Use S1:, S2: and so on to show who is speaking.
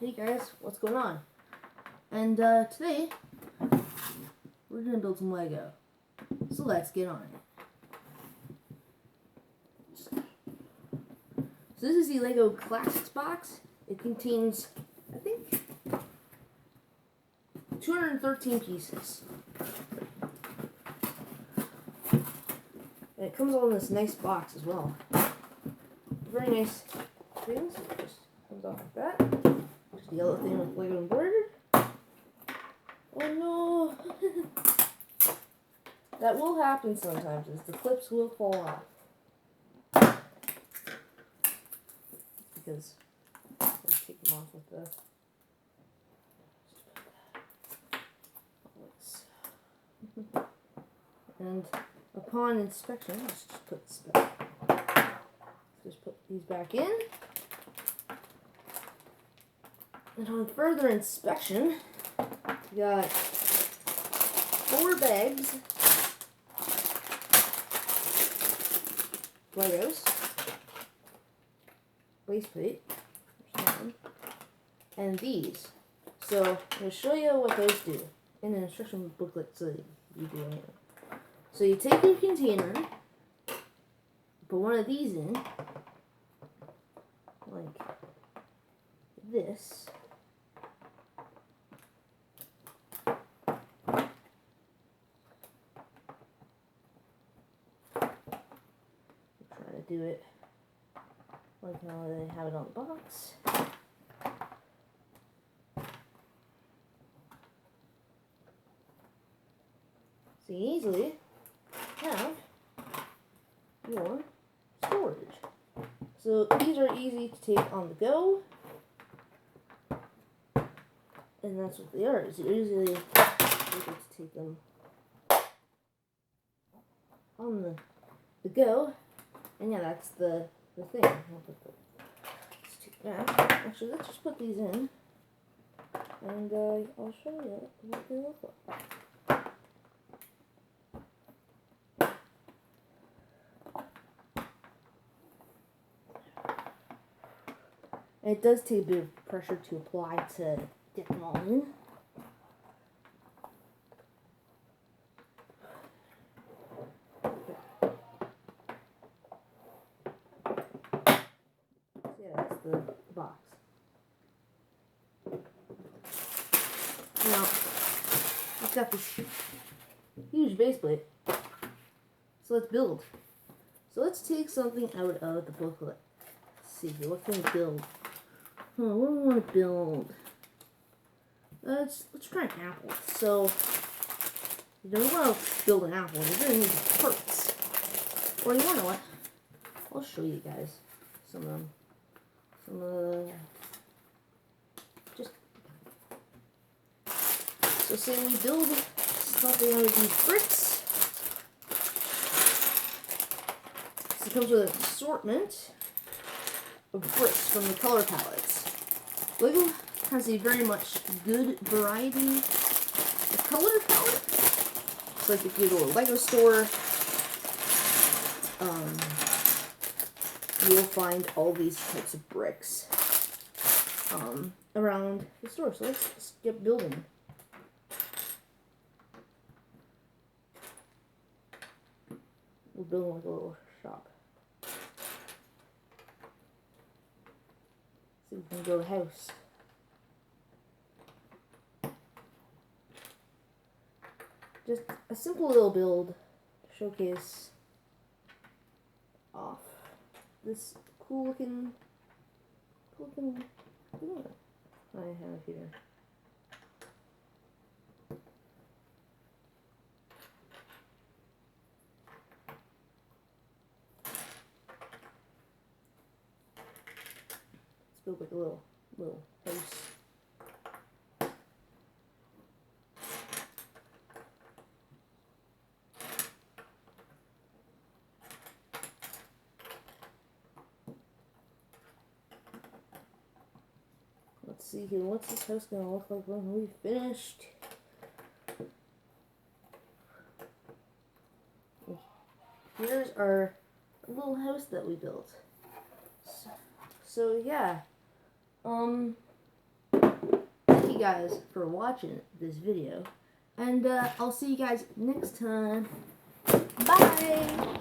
S1: Hey guys, what's going on? And today we're gonna build some Lego. So let's get on it. So this is the Lego Classics box. It contains, I think, 213 pieces. And it comes all in this nice box as well. Very nice things. It just comes off like that. Just the yellow thing with Lego embroidered. Oh no! That will happen sometimes, is the clips will fall off. Because I'm going to take them off with the... And upon inspection, let's just put this back. Just put these back in. And on further inspection, we got 4 bags Legos, base plate, and these. So I'm going to show you what those do in an instruction booklet so you do it. So you take your container, put one of these in, like this. Do it like how they have it on the box. So you easily have your storage. So these are easy to take on the go, and that's what they are. So you're easily able to take them on the go. And yeah, that's the thing. Let's take that. Actually, let's just put these in. And I'll show you what they look like. And it does take a bit of pressure to apply to get them all in. The box. Now, I've got this huge base plate. So let's build. So let's take something out of the booklet. Let's see here, what can we build? What do we want to build? Let's try an apple. So, you don't want to build an apple, you're going to need the parts. Or you want to know what? I'll show you guys some of them. So say we build something out of these bricks. So it comes with an assortment of bricks from the color palettes. Lego has a very much good variety of color palette. It's like if you go to a Lego store, you'll find all these types of bricks around the store. So let's get building. We're building like a little shop. So we can build a house. Just a simple little build to showcase off this cool looking door I have here. Let's build like a little house. Let's see here, what's this house gonna look like when we finished? Here's our little house that we built. So yeah, you guys for watching this video. And I'll see you guys next time. Bye!